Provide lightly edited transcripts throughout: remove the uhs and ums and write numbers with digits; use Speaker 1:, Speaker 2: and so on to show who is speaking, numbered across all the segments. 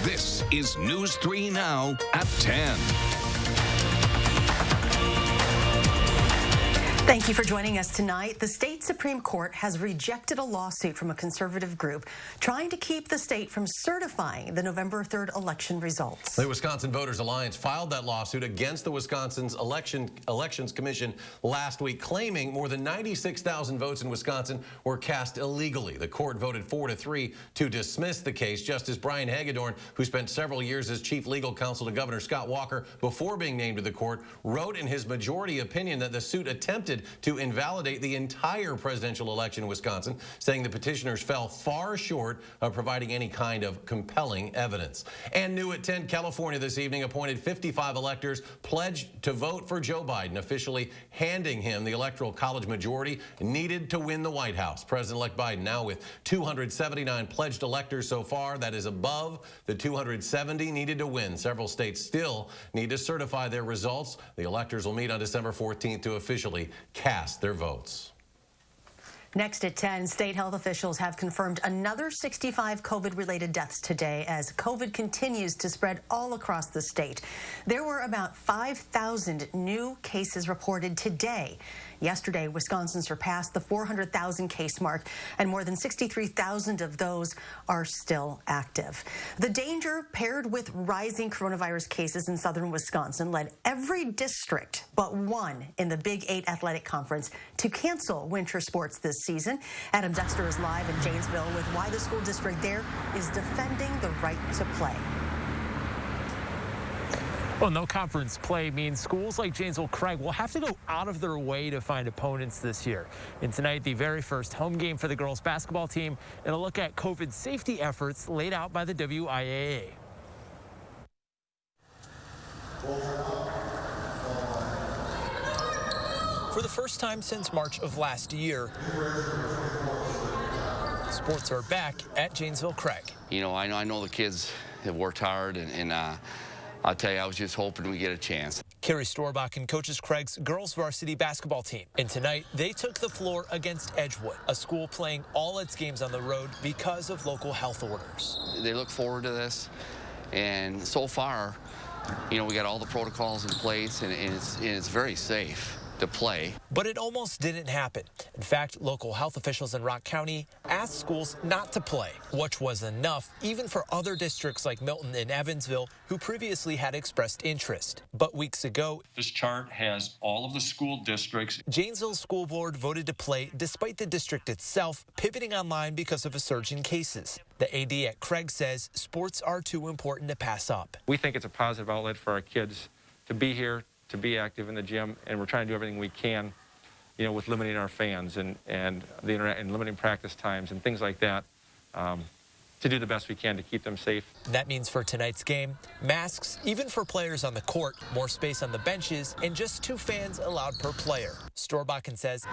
Speaker 1: This is News 3 Now at 10.
Speaker 2: Thank you for joining us tonight. The state Supreme Court has rejected a lawsuit from a conservative group trying to keep the state from certifying the November 3rd election results.
Speaker 3: The Wisconsin Voters Alliance filed that lawsuit against the Wisconsin's Elections Commission last week, claiming more than 96,000 votes in Wisconsin were cast illegally. The court voted 4-3 to dismiss the case. Justice Brian Hagedorn, who spent several years as chief legal counsel to Governor Scott Walker before being named to the court, wrote in his majority opinion that the suit attempted to invalidate the entire presidential election in Wisconsin, saying the petitioners fell far short of providing any kind of compelling evidence. And new at 10, California this evening appointed 55 electors pledged to vote for Joe Biden, officially handing him the Electoral College majority needed to win the White House. President-elect Biden now with 279 pledged electors so far. That is above the 270 needed to win. Several states still need to certify their results. The electors will meet on December 14th to officially cast their votes.
Speaker 2: Next at 10, state health officials have confirmed another 65 COVID-related deaths today as COVID continues to spread all across the state. There were about 5,000 new cases reported today. Yesterday, Wisconsin surpassed the 400,000 case mark, and more than 63,000 of those are still active. The danger paired with rising coronavirus cases in southern Wisconsin led every district but one in the Big 8 Athletic Conference to cancel winter sports this season. Adam Dexter is live in Janesville with why the school district there is defending the right to play.
Speaker 4: Well, no conference play means schools like Janesville-Craig will have to go out of their way to find opponents this year. And tonight, the very first home game for the girls basketball team and a look at COVID safety efforts laid out by the WIAA. For the first time since March of last year, sports are back at Janesville-Craig.
Speaker 5: You know, I know the kids have worked hard, and I'll tell you, I was just hoping we get a chance.
Speaker 4: Kerry Storbach coaches Craig's girls varsity basketball team. And tonight, they took the floor against Edgewood, a school playing all its games on the road because of local health orders.
Speaker 5: They look forward to this, and so far, you know, we got all the protocols in place, and it's very safe to play.
Speaker 4: But it almost didn't happen. In fact, local health officials in Rock County asked schools not to play, which was enough even for other districts like Milton and Evansville, who previously had expressed interest. But weeks ago,
Speaker 6: this chart has all of the school districts.
Speaker 4: Janesville School Board voted to play despite the district itself pivoting online because of a surge in cases. The AD at Craig says sports are too important to pass up.
Speaker 7: We think it's a positive outlet for our kids to be here, to be active in the gym, and we're trying to do everything we can, you know, with limiting our fans and the internet and limiting practice times and things like that, to do the best we can to keep them safe.
Speaker 4: That means for tonight's game, masks even for players on the court, more space on the benches, and just 2 fans allowed per player. Storbach says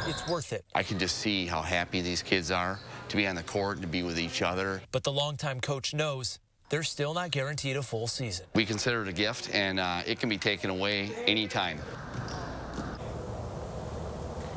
Speaker 4: it's worth it.
Speaker 5: I can just see how happy these kids are to be on the court and to be with each other.
Speaker 4: But the longtime coach knows they're still not guaranteed a full season.
Speaker 5: We consider it a gift, and it can be taken away anytime.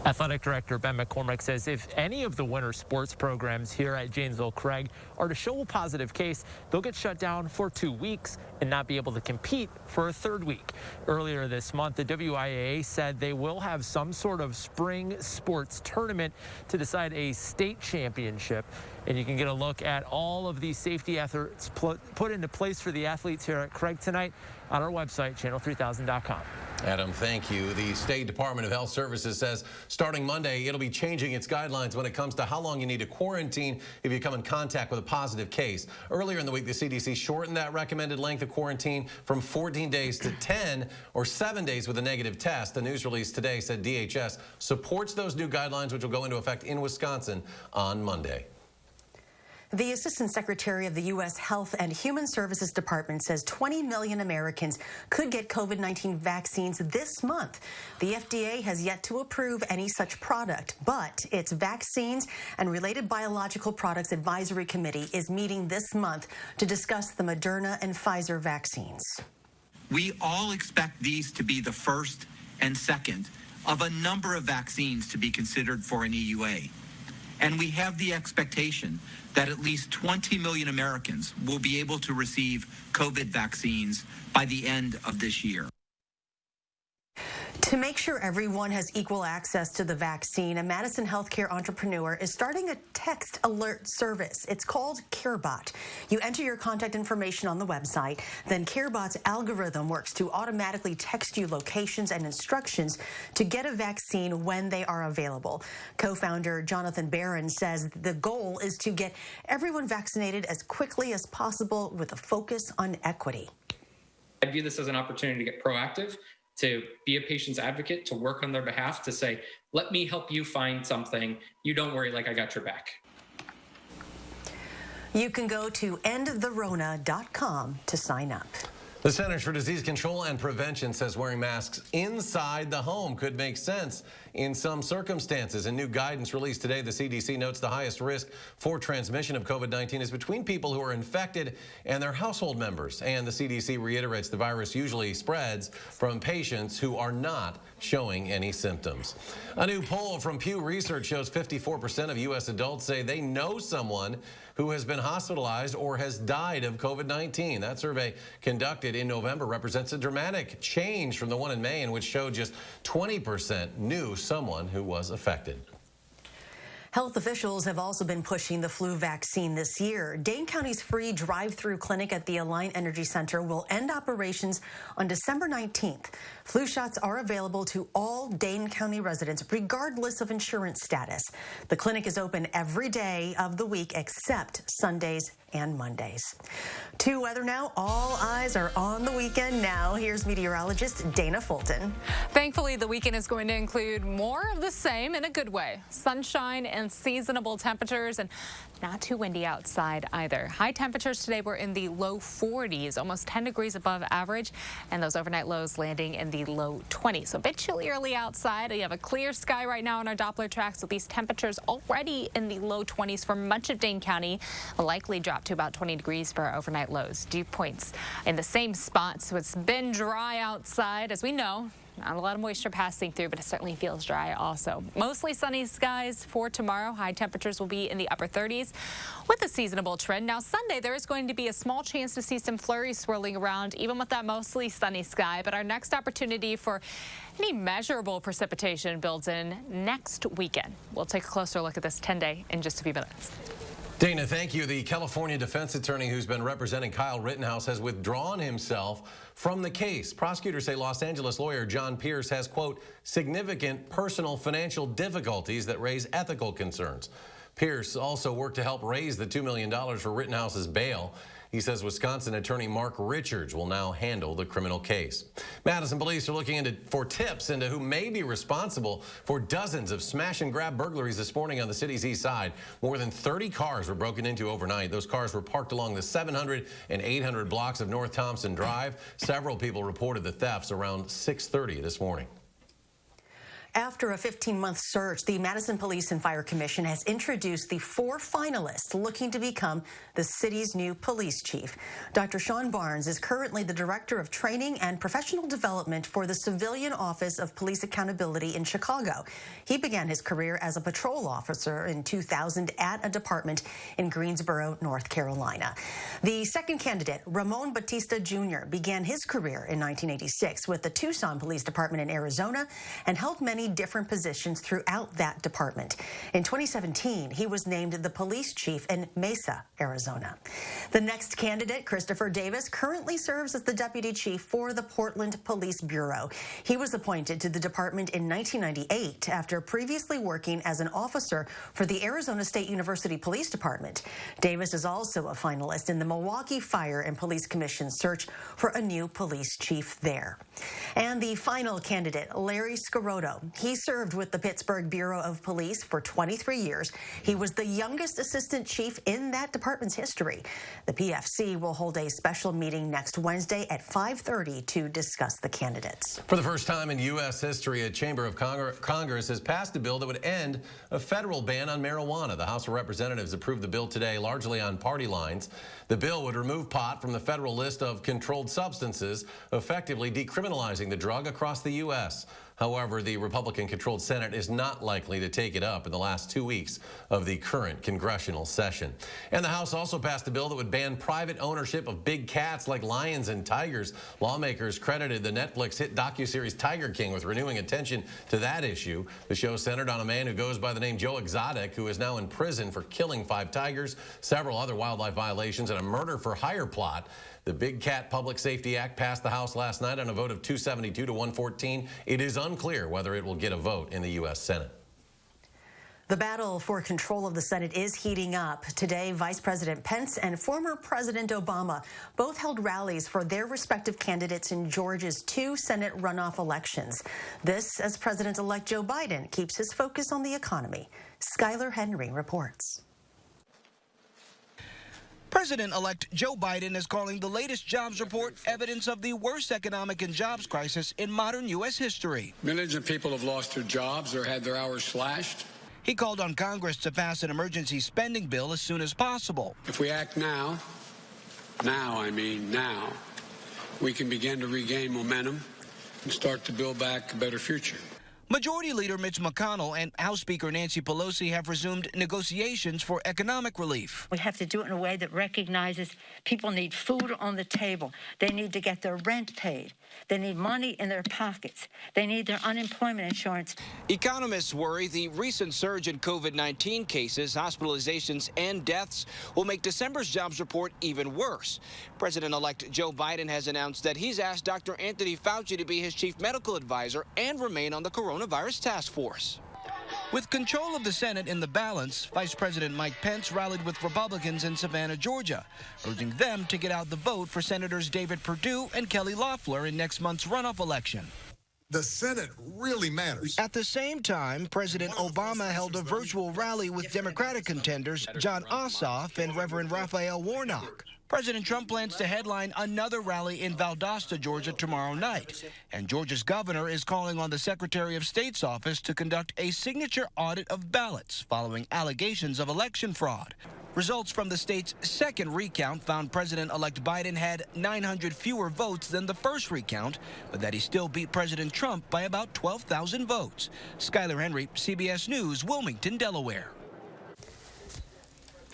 Speaker 4: Athletic Director Ben McCormick says if any of the winter sports programs here at Janesville-Craig are to show a positive case, they'll get shut down for 2 weeks and not be able to compete for a 3rd week. Earlier this month, the WIAA said they will have some sort of spring sports tournament to decide a state championship. And you can get a look at all of these safety efforts put into place for the athletes here at Craig tonight on our website, channel3000.com.
Speaker 3: Adam, thank you. The State Department of Health Services says starting Monday, it'll be changing its guidelines when it comes to how long you need to quarantine if you come in contact with a positive case. Earlier in the week, the CDC shortened that recommended length of quarantine from 14 days to 10 or 7 days with a negative test. The news release today said DHS supports those new guidelines, which will go into effect in Wisconsin on Monday.
Speaker 2: The Assistant Secretary of the U.S. Health and Human Services Department says 20 million Americans could get COVID-19 vaccines this month. The FDA has yet to approve any such product, but its Vaccines and Related Biological Products Advisory Committee is meeting this month to discuss the Moderna and Pfizer vaccines.
Speaker 8: We all expect these to be the first and second of a number of vaccines to be considered for an EUA. And we have the expectation that at least 20 million Americans will be able to receive COVID vaccines by the end of this year.
Speaker 2: To make sure everyone has equal access to the vaccine, a Madison healthcare entrepreneur is starting a text alert service. It's called CareBot. You enter your contact information on the website, then CareBot's algorithm works to automatically text you locations and instructions to get a vaccine when they are available. Co-founder Jonathan Barron says the goal is to get everyone vaccinated as quickly as possible with a focus on equity.
Speaker 9: I view this as an opportunity to get proactive, to be a patient's advocate, to work on their behalf, to say, let me help you find something. You don't worry, like I got your back.
Speaker 2: You can go to endtherona.com to sign up.
Speaker 3: The Centers for Disease Control and Prevention says wearing masks inside the home could make sense in some circumstances. In new guidance released today, the CDC notes the highest risk for transmission of COVID-19 is between people who are infected and their household members. And the CDC reiterates the virus usually spreads from patients who are not showing any symptoms. A new poll from Pew Research shows 54% of U.S. adults say they know someone who has been hospitalized or has died of COVID-19. That survey conducted in November represents a dramatic change from the one in May, in which showed just 20% knew someone who was affected.
Speaker 2: Health officials have also been pushing the flu vaccine this year. Dane County's free drive-through clinic at the Alliant Energy Center will end operations on December 19th. Flu shots are available to all Dane County residents, regardless of insurance status. The clinic is open every day of the week except Sundays and Mondays. To weather now, all eyes are on the weekend now. Here's meteorologist Dana Fulton.
Speaker 10: Thankfully, the weekend is going to include more of the same in a good way. Sunshine and seasonable temperatures, and not too windy outside either. High temperatures today were in the low 40s, almost 10 degrees above average, and those overnight lows landing in the low 20s. So a bit chilly early outside. You have a clear sky right now on our Doppler tracks with these temperatures already in the low 20s for much of Dane County. Will likely drop to about 20 degrees for our overnight lows. Dew points in the same spot, so it's been dry outside, as we know. Not a lot of moisture passing through, but it certainly feels dry also. Mostly sunny skies for tomorrow. High temperatures will be in the upper 30s with a seasonable trend. Now Sunday, there is going to be a small chance to see some flurries swirling around, even with that mostly sunny sky. But our next opportunity for any measurable precipitation builds in next weekend. We'll take a closer look at this 10-day in just a few minutes.
Speaker 3: Dana, thank you. The California defense attorney who's been representing Kyle Rittenhouse has withdrawn himself from the case. Prosecutors say Los Angeles lawyer John Pierce has, quote, significant personal financial difficulties that raise ethical concerns. Pierce also worked to help raise the $2 million for Rittenhouse's bail. He says Wisconsin attorney Mark Richards will now handle the criminal case. Madison police are looking for tips into who may be responsible for dozens of smash and grab burglaries this morning on the city's east side. More than 30 cars were broken into overnight. Those cars were parked along the 700 and 800 blocks of North Thompson Drive. Several people reported the thefts around 6:30 this morning.
Speaker 2: After a 15-month search, the Madison Police and Fire Commission has introduced the 4 finalists looking to become the city's new police chief. Dr. Sean Barnes is currently the Director of Training and Professional Development for the Civilian Office of Police Accountability in Chicago. He began his career as a patrol officer in 2000 at a department in Greensboro, North Carolina. The second candidate, Ramon Batista Jr., began his career in 1986 with the Tucson Police Department in Arizona and held many different positions throughout that department. In 2017, he was named the police chief in Mesa, Arizona. The next candidate, Christopher Davis, currently serves as the deputy chief for the Portland Police Bureau. He was appointed to the department in 1998 after previously working as an officer for the Arizona State University Police Department. Davis is also a finalist in the Milwaukee Fire and Police Commission search for a new police chief there. And the final candidate, Larry Scarotto. He served with the Pittsburgh Bureau of Police for 23 years. He was the youngest assistant chief in that department's history. The PFC will hold a special meeting next Wednesday at 5:30 to discuss the candidates.
Speaker 3: For the first time in U.S. history, a chamber of Congress has passed a bill that would end a federal ban on marijuana. The House of Representatives approved the bill today, largely on party lines. The bill would remove pot from the federal list of controlled substances, effectively decriminalizing the drug across the U.S. However, the Republican-controlled Senate is not likely to take it up in the last 2 weeks of the current congressional session. And the House also passed a bill that would ban private ownership of big cats like lions and tigers. Lawmakers credited the Netflix hit docuseries Tiger King with renewing attention to that issue. The show centered on a man who goes by the name Joe Exotic, who is now in prison for killing 5 tigers, several other wildlife violations, and a murder-for-hire plot. The Big Cat Public Safety Act passed the House last night on a vote of 272 to 114. It is unclear whether it will get a vote in the U.S. Senate.
Speaker 2: The battle for control of the Senate is heating up. Today, Vice President Pence and former President Obama both held rallies for their respective candidates in Georgia's 2 Senate runoff elections. This as President-elect Joe Biden keeps his focus on the economy. Skylar Henry reports.
Speaker 11: President-elect Joe Biden is calling the latest jobs report evidence of the worst economic and jobs crisis in modern U.S. history.
Speaker 12: Millions of people have lost their jobs or had their hours slashed.
Speaker 11: He called on Congress to pass an emergency spending bill as soon as possible.
Speaker 12: If we act now, I mean now, we can begin to regain momentum and start to build back a better future.
Speaker 11: Majority Leader Mitch McConnell and House Speaker Nancy Pelosi have resumed negotiations for economic relief.
Speaker 13: We have to do it in a way that recognizes people need food on the table. They need to get their rent paid. They need money in their pockets. They need their unemployment insurance.
Speaker 11: Economists worry the recent surge in COVID-19 cases, hospitalizations, and deaths will make December's jobs report even worse. President-elect Joe Biden has announced that he's asked Dr. Anthony Fauci to be his chief medical advisor and remain on the coronavirus task force. With control of the Senate in the balance, Vice President Mike Pence rallied with Republicans in Savannah, Georgia, urging them to get out the vote for Senators David Perdue and Kelly Loeffler in next month's runoff election.
Speaker 14: The Senate really matters.
Speaker 11: At the same time, President Obama held a virtual rally with Democratic contenders John Ossoff and Reverend Raphael Warnock. President Trump plans to headline another rally in Valdosta, Georgia tomorrow night. And Georgia's governor is calling on the Secretary of State's office to conduct a signature audit of ballots following allegations of election fraud. Results from the state's second recount found President-elect Biden had 900 fewer votes than the first recount, but that he still beat President Trump by about 12,000 votes. Skylar Henry, CBS News, Wilmington, Delaware.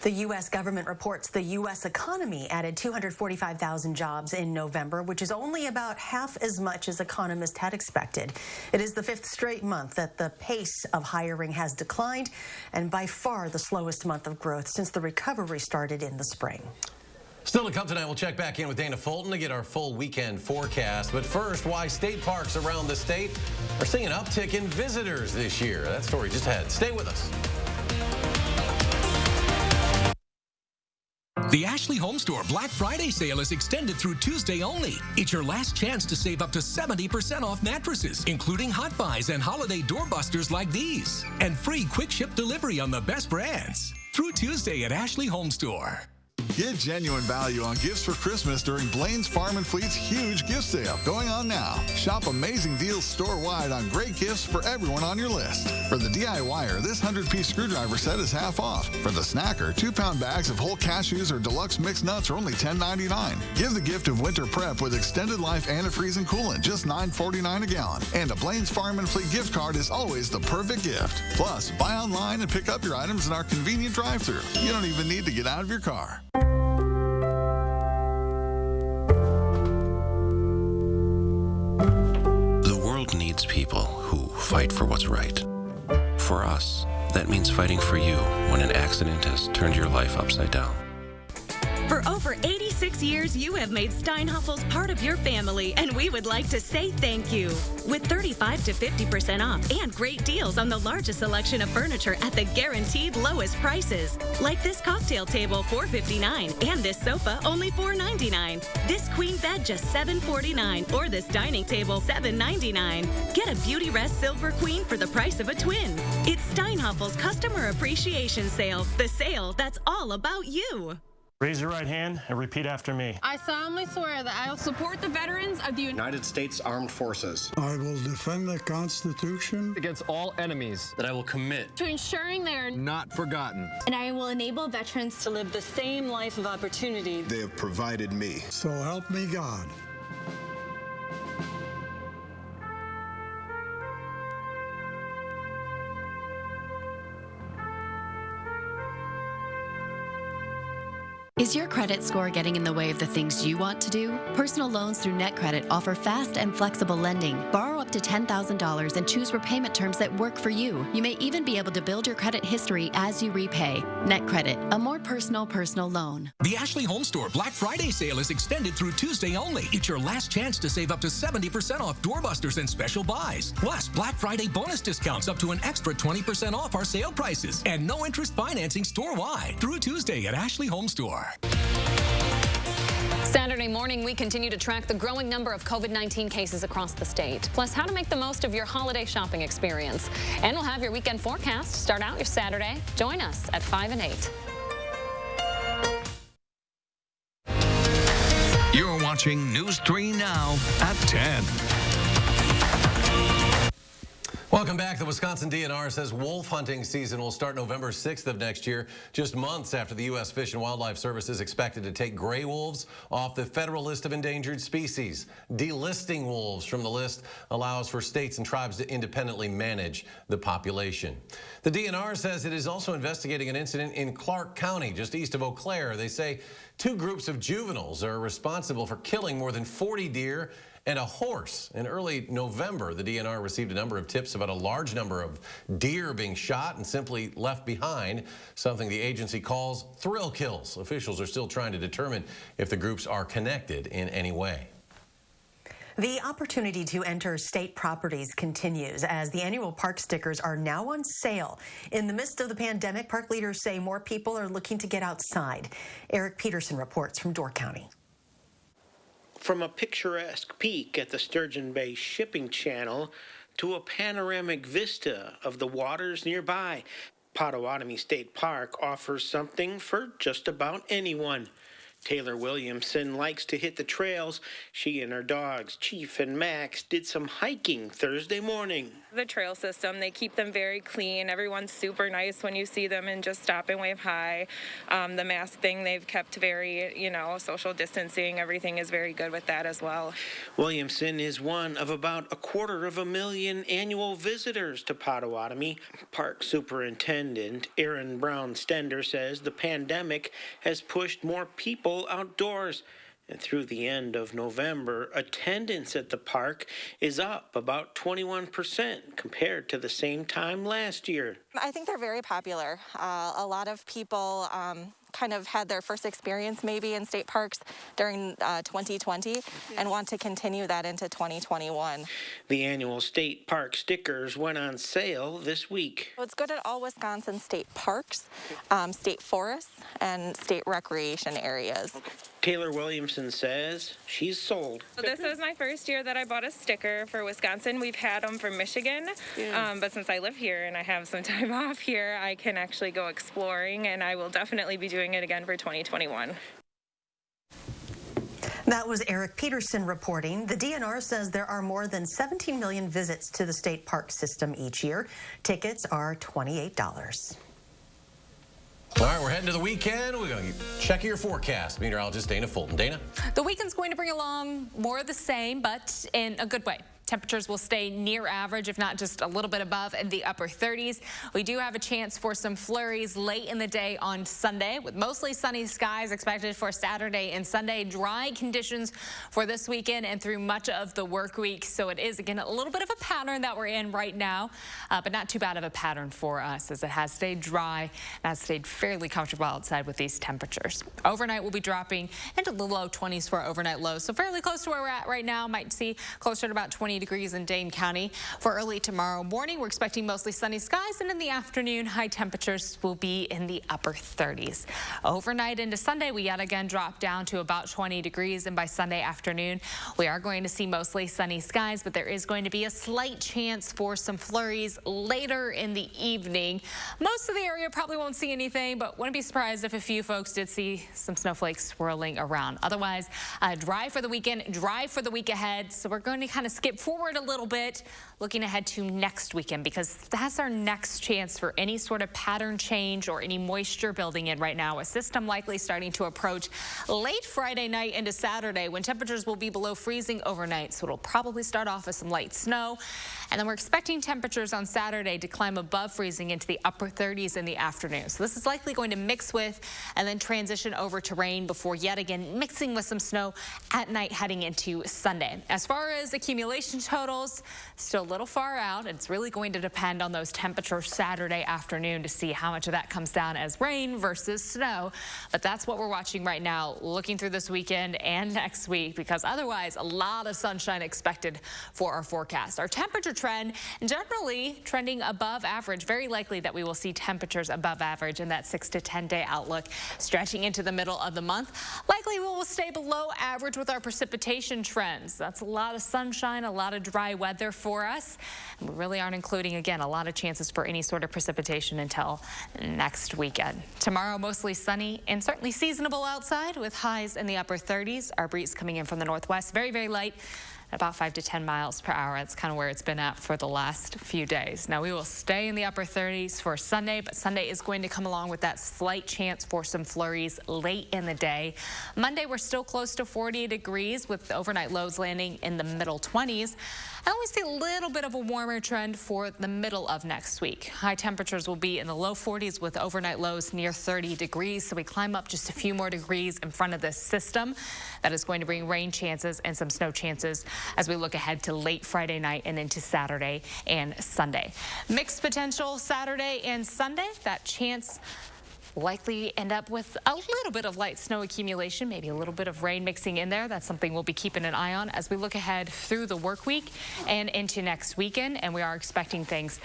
Speaker 2: The U.S. government reports the U.S. economy added 245,000 jobs in November, which is only about half as much as economists had expected. It is the 5th straight month that the pace of hiring has declined, and by far the slowest month of growth since the recovery started in the spring.
Speaker 3: Still to come tonight, we'll check back in with Dana Fulton to get our full weekend forecast. But first, why state parks around the state are seeing an uptick in visitors this year. That story just ahead. Stay with us.
Speaker 15: The Ashley Home Store Black Friday sale is extended through Tuesday only. It's your last chance to save up to 70% off mattresses, including Hot Buys and holiday doorbusters like these. And free quick ship delivery on the best brands. Through Tuesday at Ashley Home Store.
Speaker 14: Get genuine value on gifts for Christmas during Blaine's Farm and Fleet's huge gift sale going on now. Shop amazing deals store-wide on great gifts for everyone on your list. For the DIYer, this 100-piece screwdriver set is half off. For the snacker, 2-pound bags of whole cashews or deluxe mixed nuts are only $10.99. Give the gift of winter prep with extended life antifreeze and coolant, just $9.49 a gallon. And a Blaine's Farm and Fleet gift card is always the perfect gift. Plus, buy online and pick up your items in our convenient drive-thru. You don't even need to get out of your car.
Speaker 16: Needs people who fight for what's right. For us, that means fighting for you when an accident has turned your life upside down.
Speaker 17: For over 86 years, you have made Steinhafels part of your family, and we would like to say thank you. With 35 to 50% off and great deals on the largest selection of furniture at the guaranteed lowest prices. Like this cocktail table, $4.59, and this sofa, only $4.99. This queen bed, just $7.49, or this dining table, $7.99. Get a Beauty Rest Silver Queen for the price of a twin. It's Steinhafels Customer Appreciation Sale, the sale that's all about you.
Speaker 18: Raise your right hand and repeat after me.
Speaker 19: I solemnly swear that I will support the veterans of the
Speaker 20: United States Armed Forces.
Speaker 21: I will defend the Constitution
Speaker 22: against all enemies. That I will commit
Speaker 19: to ensuring they are
Speaker 22: not forgotten.
Speaker 19: And I will enable veterans to live the same life of opportunity
Speaker 21: they have provided me. So help me God.
Speaker 1: Is your credit score getting in the way of the things you want to do? Personal loans through NetCredit offer fast and flexible lending. Borrow up to $10,000 and choose repayment terms that work for you. You may even be able to build your credit history as you repay. NetCredit, a more personal loan.
Speaker 15: The Ashley Home Store Black Friday sale is extended through Tuesday only. It's your last chance to save up to 70% off doorbusters and special buys. Plus, Black Friday bonus discounts up to an extra 20% off our sale prices. And no interest financing store-wide through Tuesday at Ashley Home Store.
Speaker 6: Saturday morning, we continue to track the growing number of COVID-19 cases across the state, plus how to make the most of your holiday shopping experience. And we'll have your weekend forecast start out your Saturday. Join us at 5 and 8.
Speaker 23: You're watching News 3 Now at 10.
Speaker 3: Welcome back. The Wisconsin DNR says wolf hunting season will start November 6th of next year, just months after the U.S. Fish and Wildlife Service is expected to take gray wolves off the federal list of endangered species. Delisting wolves from the list allows for states and tribes to independently manage the population. The DNR says it is also investigating an incident in Clark County, just east of Eau Claire. They say 2 groups of juveniles are responsible for killing more than 40 deer and a horse. In early November, the DNR received a number of tips about a large number of deer being shot and simply left behind, something the agency calls thrill kills. Officials are still trying to determine if the groups are connected in any way.
Speaker 2: The opportunity to enter state properties continues as the annual park stickers are now on sale. In the midst of the pandemic, park leaders say more people are looking to get outside. Eric Peterson reports from Door County.
Speaker 24: From a picturesque peek at the Sturgeon Bay shipping channel to a panoramic vista of the waters nearby, Potawatomi State Park offers something for just about anyone. Taylor Williamson likes to hit the trails. She and her dogs, Chief and Max, did some hiking Thursday morning.
Speaker 25: The trail system, they keep them very clean. Everyone's super nice when you see them and just stop and wave hi. The mask thing, they've kept very, social distancing. Everything is very good with that as well.
Speaker 24: Williamson is one of about 250,000 annual visitors to Potawatomi. Park Superintendent Aaron Brown Stender says the pandemic has pushed more people outdoors. And through the end of November, attendance at the park is up about 21% compared to the same time last year.
Speaker 26: I think they're very popular. A lot of people kind of had their first experience maybe in state parks during 2020 and want to continue that into 2021.
Speaker 24: The annual state park stickers went on sale this week.
Speaker 26: It's good at all Wisconsin state parks, state forests, and state recreation areas.
Speaker 24: Taylor Williamson says she's sold.
Speaker 25: This is my first year that I bought a sticker for Wisconsin. We've had them from Michigan, but since I live here and I have some time off here, I can actually go exploring, and I will definitely be doing it again for 2021.
Speaker 2: That was Eric Peterson reporting. The DNR says there are more than 17 million visits to the state park system each year. Tickets are $28.
Speaker 3: All right, we're heading to the weekend. We're going to check your forecast. Meteorologist Dana Fulton. Dana?
Speaker 10: The weekend's going to bring along more of the same, but in a good way. Temperatures will stay near average, if not just a little bit above, in the upper 30s. We do have a chance for some flurries late in the day on Sunday, with mostly sunny skies expected for Saturday and Sunday. Dry conditions for this weekend and through much of the work week. So it is, again, a little bit of a pattern that we're in right now, but not too bad of a pattern for us, as it has stayed dry and has stayed fairly comfortable outside with these temperatures. Overnight, we'll be dropping into the low 20s for our overnight lows, so fairly close to where we're at right now. Might see closer to about 20 degrees in Dane County. For early tomorrow morning, we're expecting mostly sunny skies, and in the afternoon, high temperatures will be in the upper 30s. Overnight into Sunday, we yet again drop down to about 20 degrees, and by Sunday afternoon, we are going to see mostly sunny skies, but there is going to be a slight chance for some flurries later in the evening. Most of the area probably won't see anything, but wouldn't be surprised if a few folks did see some snowflakes swirling around. Otherwise, dry for the weekend, dry for the week ahead, so we're going to kind of skip forward a little bit, looking ahead to next weekend, because that's our next chance for any sort of pattern change or any moisture building in right now. A system likely starting to approach late Friday night into Saturday, when temperatures will be below freezing overnight, so it'll probably start off with some light snow. And then we're expecting temperatures on Saturday to climb above freezing into the upper 30s in the afternoon. So this is likely going to mix with and then transition over to rain before yet again mixing with some snow at night heading into Sunday. As far as accumulation totals, still a little far out. It's really going to depend on those temperatures Saturday afternoon to see how much of that comes down as rain versus snow. But that's what we're watching right now, looking through this weekend and next week, because otherwise a lot of sunshine expected for our forecast. Our temperature trend generally trending above average. Very likely that we will see temperatures above average in that 6 to 10 day outlook stretching into the middle of the month. Likely we will stay below average with our precipitation trends. That's a lot of sunshine, a lot of dry weather for us. And we really aren't including, again, a lot of chances for any sort of precipitation until next weekend. Tomorrow, mostly sunny and certainly seasonable outside with highs in the upper 30s. Our breeze coming in from the northwest, very, very light. About 5 to 10 miles per hour. That's kind of where it's been at for the last few days. Now we will stay in the upper 30s for Sunday, but Sunday is going to come along with that slight chance for some flurries late in the day. Monday, we're still close to 40 degrees with overnight lows landing in the middle 20s. And we see a little bit of a warmer trend for the middle of next week. High temperatures will be in the low 40s with overnight lows near 30 degrees. So we climb up just a few more degrees in front of this system. That is going to bring rain chances and some snow chances as we look ahead to late Friday night and into Saturday and Sunday. Mixed potential Saturday and Sunday. That chance likely end up with a little bit of light snow accumulation, maybe a little bit of rain mixing in there. That's something we'll be keeping an eye on as we look ahead through the work week and into next weekend. And we are expecting things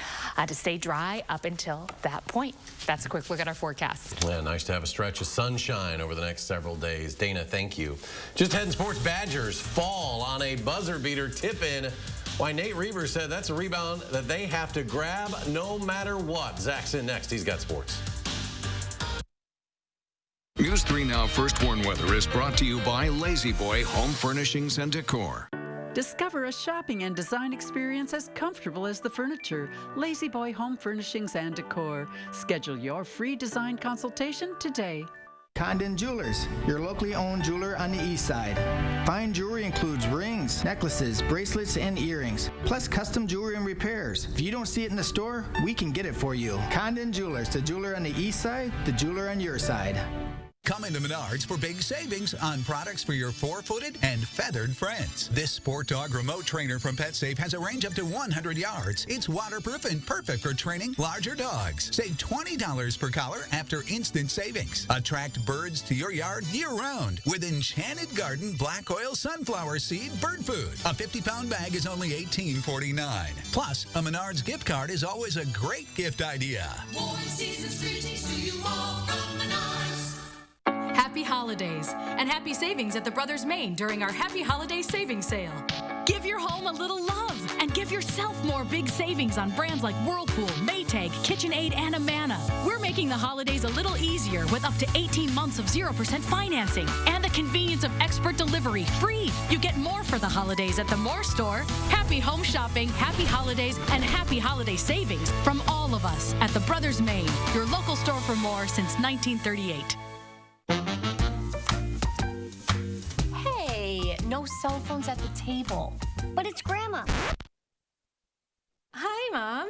Speaker 10: to stay dry up until that point. That's a quick look at our forecast.
Speaker 3: Yeah, nice to have a stretch of sunshine over the next several days. Dana, thank you. Just ahead in sports, Badgers fall on a buzzer beater tip-in. Why Nate Reaver said that's a rebound that they have to grab no matter what. Zach's in next. He's got sports.
Speaker 23: News 3 Now First Warn Weather is brought to you by Lazy Boy Home Furnishings and Decor.
Speaker 4: Discover a shopping and design experience as comfortable as the furniture. Lazy Boy Home Furnishings and Decor. Schedule your free design consultation today.
Speaker 5: Condon Jewelers, your locally owned jeweler on the east side. Fine jewelry includes rings, necklaces, bracelets, and earrings, plus custom jewelry and repairs. If you don't see it in the store, we can get it for you. Condon Jewelers, the jeweler on the east side, the jeweler on your side.
Speaker 7: Come into Menards for big savings on products for your four-footed and feathered friends. This Sport Dog remote trainer from PetSafe has a range up to 100 yards. It's waterproof and perfect for training larger dogs. Save $20 per collar after instant savings. Attract birds to your yard year-round with Enchanted Garden Black Oil Sunflower Seed Bird Food. A 50-pound bag is only $18.49. Plus, a Menards gift card is always a great gift idea.
Speaker 8: Warm season's greetings to you all from Menards.
Speaker 9: Happy holidays and happy savings at the Brothers Maine during our Happy Holiday Savings Sale. Give your home a little love and give yourself more big savings on brands like Whirlpool, Maytag, KitchenAid, and Amana. We're making the holidays a little easier with up to 18 months of 0% financing and the convenience of expert delivery free. You get more for the holidays at the Moore store. Happy home shopping, happy holidays, and happy holiday savings from all of us at the Brothers Maine, your local store for more since 1938.
Speaker 12: Hey, no cell phones at the table. But it's Grandma.
Speaker 9: Hi, Mom.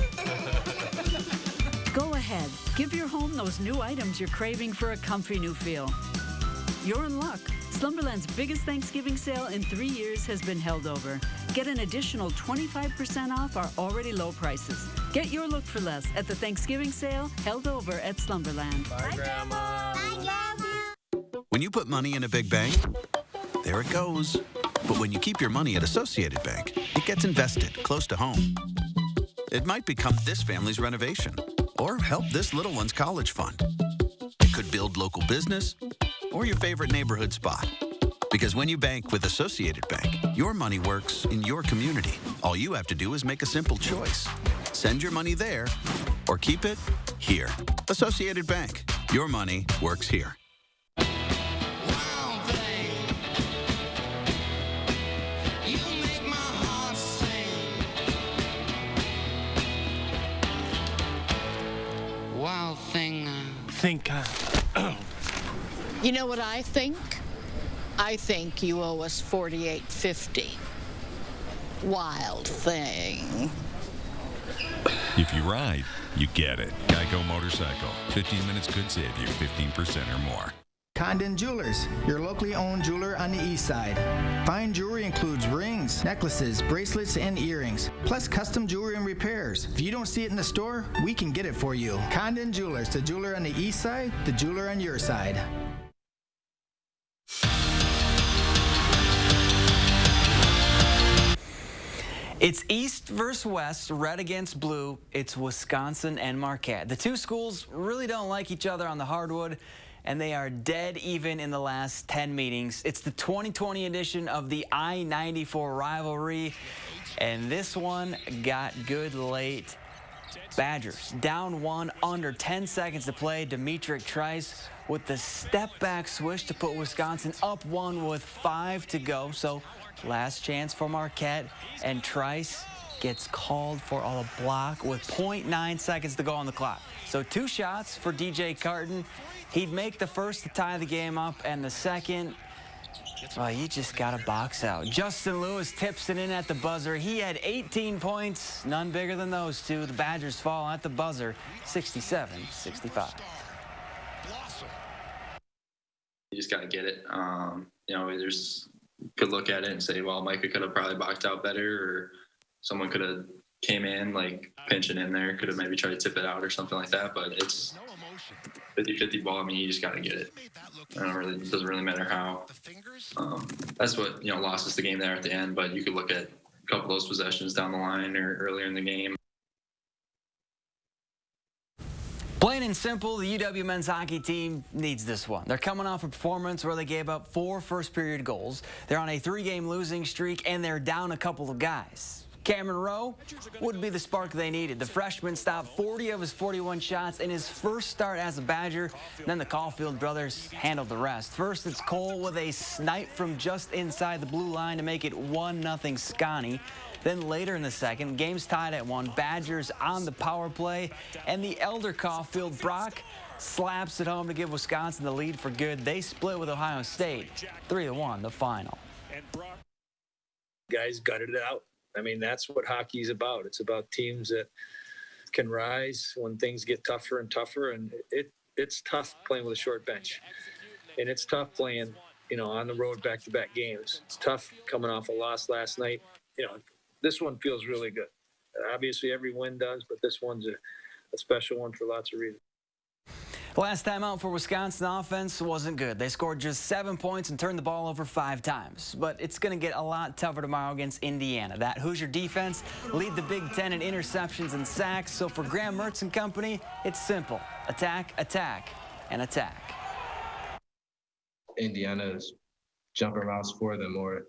Speaker 4: Go ahead. Give your home those new items you're craving for a comfy new feel. You're in luck. Slumberland's biggest Thanksgiving sale in 3 years has been held over. Get an additional 25% off our already low prices. Get your look for less at the Thanksgiving sale held over at Slumberland.
Speaker 3: Bye, Grandma.
Speaker 12: Bye, Grandma.
Speaker 27: When you put money in a big bank, there it goes. But when you keep your money at Associated Bank, it gets invested close to home. It might become this family's renovation or help this little one's college fund. It could build local business or your favorite neighborhood spot. Because when you bank with Associated Bank, your money works in your community. All you have to do is make a simple choice. Send your money there or keep it here. Associated Bank. Your money works here.
Speaker 28: Wild thing.
Speaker 29: You know what I think? I think you owe us $48.50. Wild thing.
Speaker 11: If you ride, you get it. Geico Motorcycle. 15 minutes could save you 15% or more.
Speaker 5: Condon Jewelers, your locally owned jeweler on the east side. Fine jewelry includes rings, necklaces, bracelets, and earrings, plus custom jewelry and repairs. If you don't see it in the store, we can get it for you. Condon Jewelers, the jeweler on the east side, the jeweler on your side.
Speaker 13: It's East versus West, red against blue. It's Wisconsin and Marquette. The two schools really don't like each other on the hardwood, and they are dead even in the last 10 meetings. It's the 2020 edition of the I-94 rivalry, and this one got good late. Badgers down one, under 10 seconds to play. Demetric Trice with the step-back swish to put Wisconsin up one with 5 to go. So last chance for Marquette, and Trice gets called for a block with 0.9 seconds to go on the clock. So 2 shots for DJ Carton. He'd make the first to tie the game up, and the second, well, you just got to box out. Justin Lewis tips it in at the buzzer. He had 18 points, none bigger than those two. The Badgers fall at the buzzer, 67-65.
Speaker 14: You just got to get it. You know, there's could look at it and say, well, Micah could have probably boxed out better, or someone could have came in, like, pinching in there, could have maybe tried to tip it out or something like that. But it's 50-50 ball. I mean, you just got to get it. It doesn't really matter how. That's what, you know, lost us the game there at the end. But you could look at a couple of those possessions down the line or earlier in the game.
Speaker 13: Plain and simple, the UW men's hockey team needs this one. They're coming off a performance where they gave up 4 first-period goals. They're on a 3-game losing streak, and they're down a couple of guys. Cameron Rowe would be the spark they needed. The freshman stopped 40 of his 41 shots in his first start as a Badger. Then the Caulfield brothers handled the rest. First, it's Cole with a snipe from just inside the blue line to make it 1-0 Scotty. Then later in the second, game's tied at 1. Badgers on the power play, and the elder Caulfield Brock slaps it home to give Wisconsin the lead for good. They split with Ohio State, 3-1, the final.
Speaker 16: Guys gutted it out. I mean, that's what hockey's about. It's about teams that can rise when things get tougher and tougher, and it's tough playing with a short bench, and it's tough playing, you know, on the road back-to-back games. It's tough coming off a loss last night. You know, this one feels really good. Obviously, every win does, but this one's a special one for lots of reasons.
Speaker 13: Last time out for Wisconsin offense wasn't good. They scored just 7 points and turned the ball over 5 times. But it's going to get a lot tougher tomorrow against Indiana. That Hoosier defense lead the Big Ten in interceptions and sacks. So for Graham Mertz and company, it's simple. Attack, attack, and attack.
Speaker 17: Indiana's jumping routes for them, or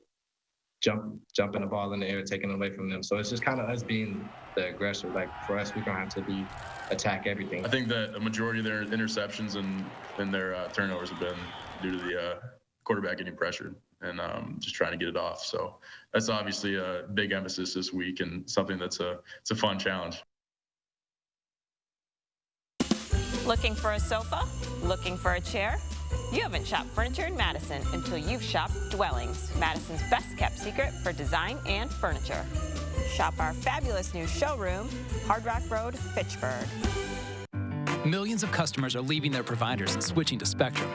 Speaker 17: jumping the ball in the air, taking it away from them. So it's just kind of us being the aggressor. Like, for us, we're going to have to attack everything.
Speaker 18: I think that a majority of their interceptions and their turnovers have been due to the quarterback getting pressured and just trying to get it off. So that's obviously a big emphasis this week, and something it's a fun challenge.
Speaker 20: Looking for a sofa? Looking for a chair? You haven't shopped furniture in Madison until you've shopped Dwellings, Madison's best-kept secret for design and furniture. Shop our fabulous new showroom, Hard Rock Road, Fitchburg.
Speaker 22: Millions of customers are leaving their providers and switching to Spectrum.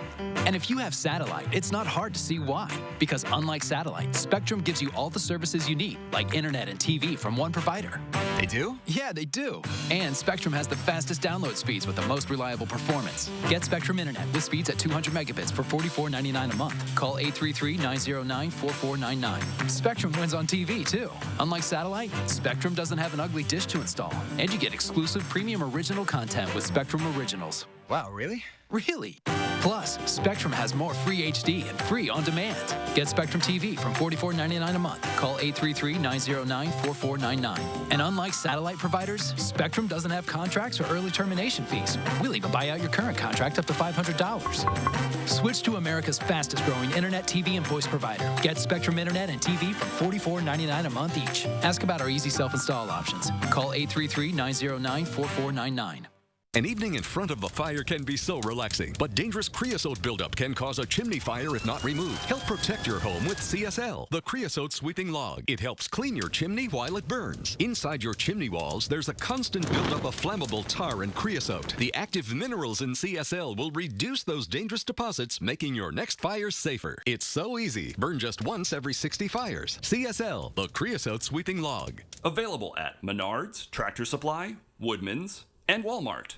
Speaker 22: And if you have satellite, it's not hard to see why. Because unlike satellite, Spectrum gives you all the services you need, like internet and TV from one provider.
Speaker 28: They do?
Speaker 22: Yeah, they do. And Spectrum has the fastest download speeds with the most reliable performance. Get Spectrum Internet with speeds at 200 megabits for $44.99 a month. Call 833-909-4499. Spectrum wins on TV, too. Unlike satellite, Spectrum doesn't have an ugly dish to install. And you get exclusive premium original content with Spectrum Originals.
Speaker 28: Wow, really?
Speaker 22: Really. Plus, Spectrum has more free HD and free on demand. Get Spectrum TV from $44.99 a month. Call 833-909-4499. And unlike satellite providers, Spectrum doesn't have contracts or early termination fees. We'll even buy out your current contract up to $500. Switch to America's fastest growing internet, TV, and voice provider. Get Spectrum Internet and TV from $44.99 a month each. Ask about our easy self-install options. Call 833-909-4499.
Speaker 1: An evening in front of the fire can be so relaxing, but dangerous creosote buildup can cause a chimney fire if not removed. Help protect your home with CSL, the creosote sweeping log. It helps clean your chimney while it burns. Inside your chimney walls, there's a constant buildup of flammable tar and creosote. The active minerals in CSL will reduce those dangerous deposits, making your next fire safer. It's so easy. Burn just once every 60 fires. CSL, the creosote sweeping log.
Speaker 6: Available at Menards, Tractor Supply, Woodman's, and Walmart.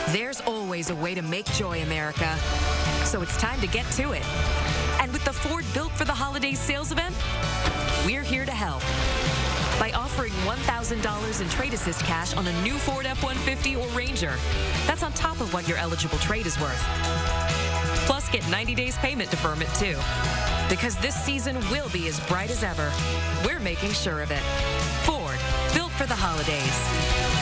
Speaker 15: There's always a way to make joy, America. So it's time to get to it. And with the Ford Built for the Holidays sales event, we're here to help. By offering $1,000 in trade assist cash on a new Ford F-150 or Ranger. That's on top of what your eligible trade is worth. Plus, get 90 days payment deferment, too. Because this season will be as bright as ever. We're making sure of it. Ford, Built for the Holidays.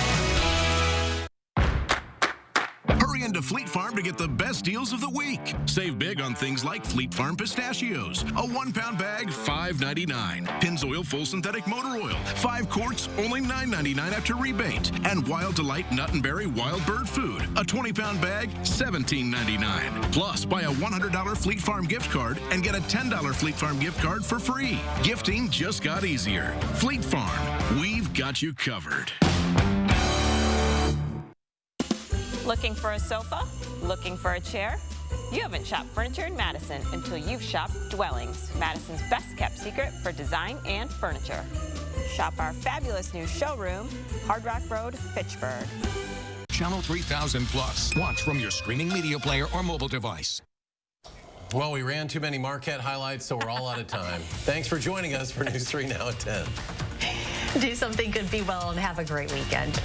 Speaker 19: Hurry into Fleet Farm to get the best deals of the week. Save big on things like Fleet Farm pistachios. A 1-pound bag, $5.99. Pennzoil full synthetic motor oil, 5 quarts, only $9.99 after rebate. And Wild Delight Nut and Berry Wild Bird Food, a 20-pound bag, $17.99. Plus, buy a $100 Fleet Farm gift card and get a $10 Fleet Farm gift card for free. Gifting just got easier. Fleet Farm, we've got you covered.
Speaker 20: Looking for a sofa? Looking for a chair? You haven't shopped furniture in Madison until you've shopped Dwellings, Madison's best kept secret for design and furniture. Shop our fabulous new showroom, Hard Rock Road, Fitchburg.
Speaker 23: Channel 3000 Plus. Watch from your streaming media player or mobile device.
Speaker 3: Well, we ran too many Marquette highlights, so we're all out of time. Thanks for joining us for News 3 Now at 10.
Speaker 2: Do something good, be well, and have a great weekend.